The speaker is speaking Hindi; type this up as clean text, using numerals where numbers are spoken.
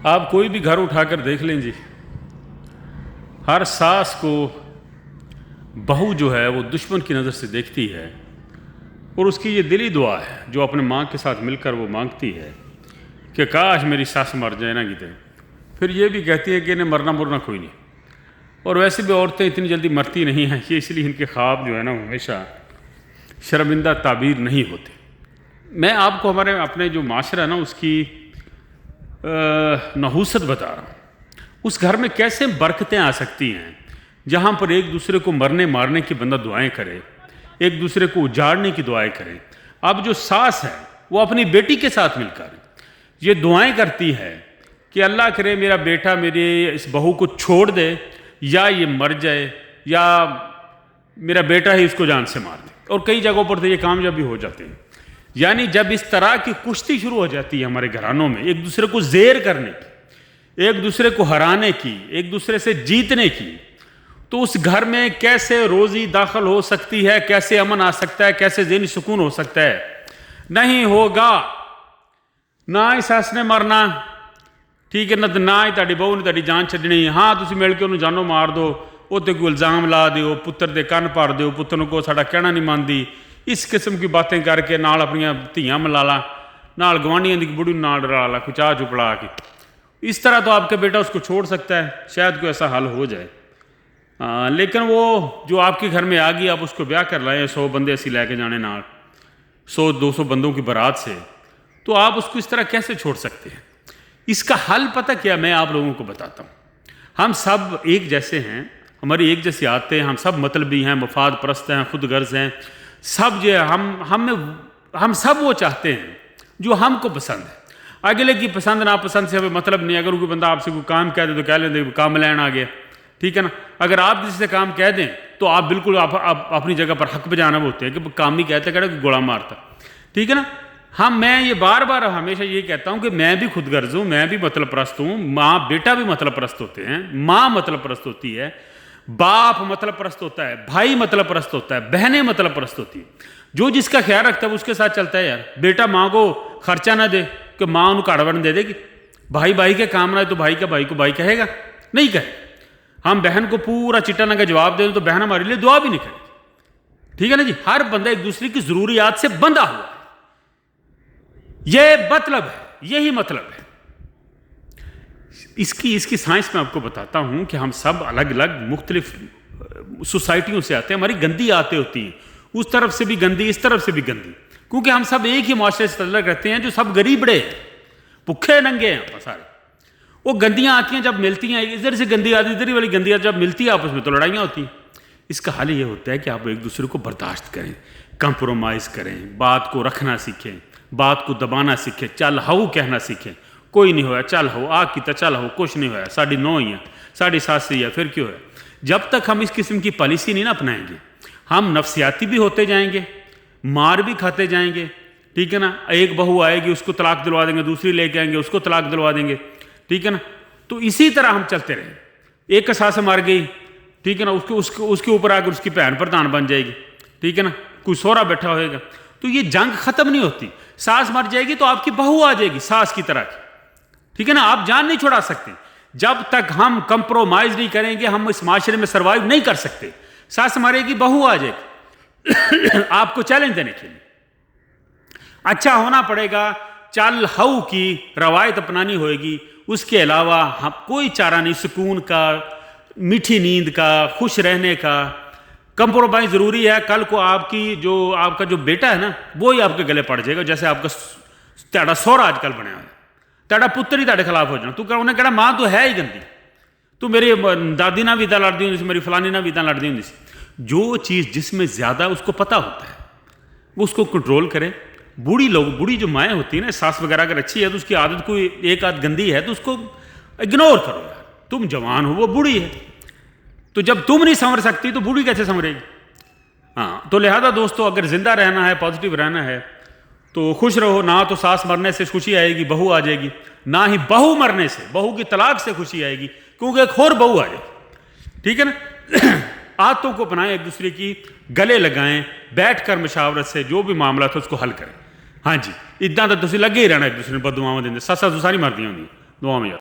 आप कोई भी घर उठाकर देख लें जी, हर सास को बहू जो है वो दुश्मन की नज़र से देखती है और उसकी ये दिली दुआ है जो अपने माँ के साथ मिलकर वो मांगती है कि काश मेरी सास मर जाए ना किते। फिर ये भी कहती है कि इन्हें मरना मुरना कोई नहीं। और वैसे भी औरतें इतनी जल्दी मरती नहीं हैं, ये इसलिए इनके ख्वाब जो है ना हमेशा शर्मिंदा ताबीर नहीं होते। मैं आपको हमारे अपने जो माशरा है ना उसकी नहूसत बता रहा हूँ। उस घर में कैसे बरकतें आ सकती हैं जहाँ पर एक दूसरे को मरने मारने की बंदा दुआएं करे, एक दूसरे को उजाड़ने की दुआएं करे। अब जो सास है वो अपनी बेटी के साथ मिलकर ये दुआएं करती है कि अल्लाह करे मेरा बेटा मेरे इस बहू को छोड़ दे, या ये मर जाए, या मेरा बेटा ही इसको जान से मार दे। और कई जगहों पर तो ये कामयाब भी हो जाते हैं। यानी जब इस तरह की कुश्ती शुरू हो जाती है हमारे घरानों में, एक दूसरे को ज़ेर करने की, एक दूसरे को हराने की, एक दूसरे से जीतने की, तो उस घर में कैसे रोज़ी दाखिल हो सकती है, कैसे अमन आ सकता है, कैसे ज़हनी सुकून हो सकता है? नहीं होगा। ना ही सस ने मरना, ठीक है ना ही ताड़ी बहू ने ताड़ी जान छड्डनी। हाँ तुसीं मिल के उन्हें जानो मार दो, उत्ते कोई इल्ज़ाम ला दिओ, पुत्तर दे कन्न पाड़ दिओ, पुत्तर को साडा कहना नहीं मानदी, इस किस्म की बातें करके नाल अपनियां धियां मलाला, नाल गवांढियां दी बुढ़ी नाल डराला, कोई चाह चुपड़ा के। इस तरह तो आपका बेटा उसको छोड़ सकता है, शायद कोई ऐसा हल हो जाए। लेकिन वो जो आपके घर में आ गई, आप उसको ब्याह कर लाए, 100 बंदे ऐसी लैके जाने नाल 100-200 बंदों की बारात से, तो आप उसको इस तरह कैसे छोड़ सकते हैं? इसका हल पता क्या, मैं आप लोगों को बताता हूँ। हम सब एक जैसे हैं, हमारी एक जैसी आते हैं, हम सब मतलबी हैं, मफाद परस्त हैं, खुद गर्ज हैं, सब जो हम सब वो चाहते हैं जो हमको पसंद है। अगले की पसंद नापसंद से हमें मतलब नहीं। अगर कोई बंदा आपसे कोई काम कह दे तो कह लेंगे काम लैन आ गया, ठीक है ना। अगर आप किसी से काम कह दें तो आप बिल्कुल आप अपनी जगह पर हक बजाना होते हैं कि काम ही कहते कहना कि गोला मारता, ठीक है ना। मैं ये बार बार हमेशा ये कहता हूँ कि मैं भी खुद गर्ज हूँ, मैं भी मतलब परस्त हूँ। माँ बेटा भी मतलब परस्त होते हैं, माँ मतलब परस्त होती है, बाप मतलब परस्त होता है, भाई मतलब परस्त होता है, बहनें मतलब परस्त होती है। जो जिसका ख्याल रखता है उसके साथ चलता है। यार बेटा माँ को खर्चा ना दे कि माँ उन्हें काड़वन दे देगी। भाई भाई के काम ना है तो भाई का भाई को भाई कहेगा नहीं कहे। हम बहन को पूरा चिट्टा ना का जवाब दे तो बहन हमारे लिए दुआ भी नहीं करेगी, ठीक है ना जी। हर बंदा एक दूसरे की जरूरियात से बंधा हुआ है, यह मतलब है, यही मतलब है। इसकी साइंस में आपको बताता हूं कि हम सब अलग अलग मुख्तलिफ सोसाइटियों से आते हैं, हमारी गंदी आते होती हैं, उस तरफ से भी गंदी, इस तरफ से भी गंदी, क्योंकि हम सब एक ही माशरे से तल्लुक़ रखते हैं, जो सब गरीब बड़े हैं, भुखे नंगे हैं सारे। वो गंदियां आती हैं जब मिलती हैं, इधर से गंदी आती, इधर वाली गंदी आती, जब मिलती है आपस में तो लड़ाइयाँ होती हैं। इसका हल ये होता है कि आप एक दूसरे को बर्दाश्त करें, कंप्रोमाइज़ करें, बात को रखना सीखें, बात को दबाना सीखें, चल हाउ कहना सीखें। कोई नहीं होया चल हो, आग की तो चल हो, कुछ नहीं होया, साड़ी नौ ही है, साड़ी सास ही है, फिर क्यों है। जब तक हम इस किस्म की पॉलिसी नहीं ना अपनाएंगे, हम नफसियाती भी होते जाएंगे, मार भी खाते जाएंगे, ठीक है ना। एक बहू आएगी उसको तलाक दिलवा देंगे, दूसरी लेके आएंगे उसको तलाक दिलवा देंगे, ठीक है ना। तो इसी तरह हम चलते रहे। एक सास मर गई, ठीक है ना, उसके ऊपर आकर उसकी बहन प्रधान बन जाएगी, ठीक है ना, कोई सोहरा बैठा होएगा, तो ये जंग खत्म नहीं होती। सास मर जाएगी तो आपकी बहू आ जाएगी सास की तरह की, ठीक है ना। आप जान नहीं छुड़ा सकते। जब तक हम कंप्रोमाइज नहीं करेंगे हम इस माशरे में सर्वाइव नहीं कर सकते। सास मरेगी, बहू आ जाएगी आपको चैलेंज देने के लिए। अच्छा होना पड़ेगा, चल हाउ की रवायत अपनानी होगी, उसके अलावा हम कोई चारा नहीं। सुकून का, मीठी नींद का, खुश रहने का कंप्रोमाइज ज़रूरी है। कल को आपका जो बेटा है ना वो ही आपके गले पड़ जाएगा, जैसे आपका तेरा सोहरा आजकल बनया हुआ, तेरा पुत्र ही तेरे खिलाफ हो जाना। तू उन्हें कहना माँ तो है ही गंदी, तू मेरी दादी ना भी इदा लड़ती होंगी, मेरी फलानी ना भी इदा लड़ती होंगी। जो चीज़ जिसमें ज़्यादा उसको पता होता है वो उसको कंट्रोल करे। बूढ़ी जो माएँ होती है ना, सास वगैरह अगर अच्छी है तो उसकी आदत कोई एक आध गंदी है तो उसको इग्नोर करो यार। तुम जवान हो, वो बूढ़ी है, तो जब तुम नहीं संवर सकती तो बूढ़ी कैसे संवरेगी। हाँ, तो लिहाजा दोस्तों अगर जिंदा रहना है, पॉजिटिव रहना है तो खुश रहो। ना तो सास मरने से खुशी आएगी, बहू आ जाएगी, ना ही बहू मरने से, बहू की तलाक से खुशी आएगी, क्योंकि एक और बहू आ जाएगी, ठीक है ना। आदतों को अपनाएं, एक दूसरे की गले लगाएं, बैठकर मशावरत से जो भी मामला था उसको हल करें। हाँ जी, इदा तो तुम लगे ही रहना एक दूसरे को बददुआवां देंदे, सस्सां सुसां नहीं मरदियां होंदियां दुआ में।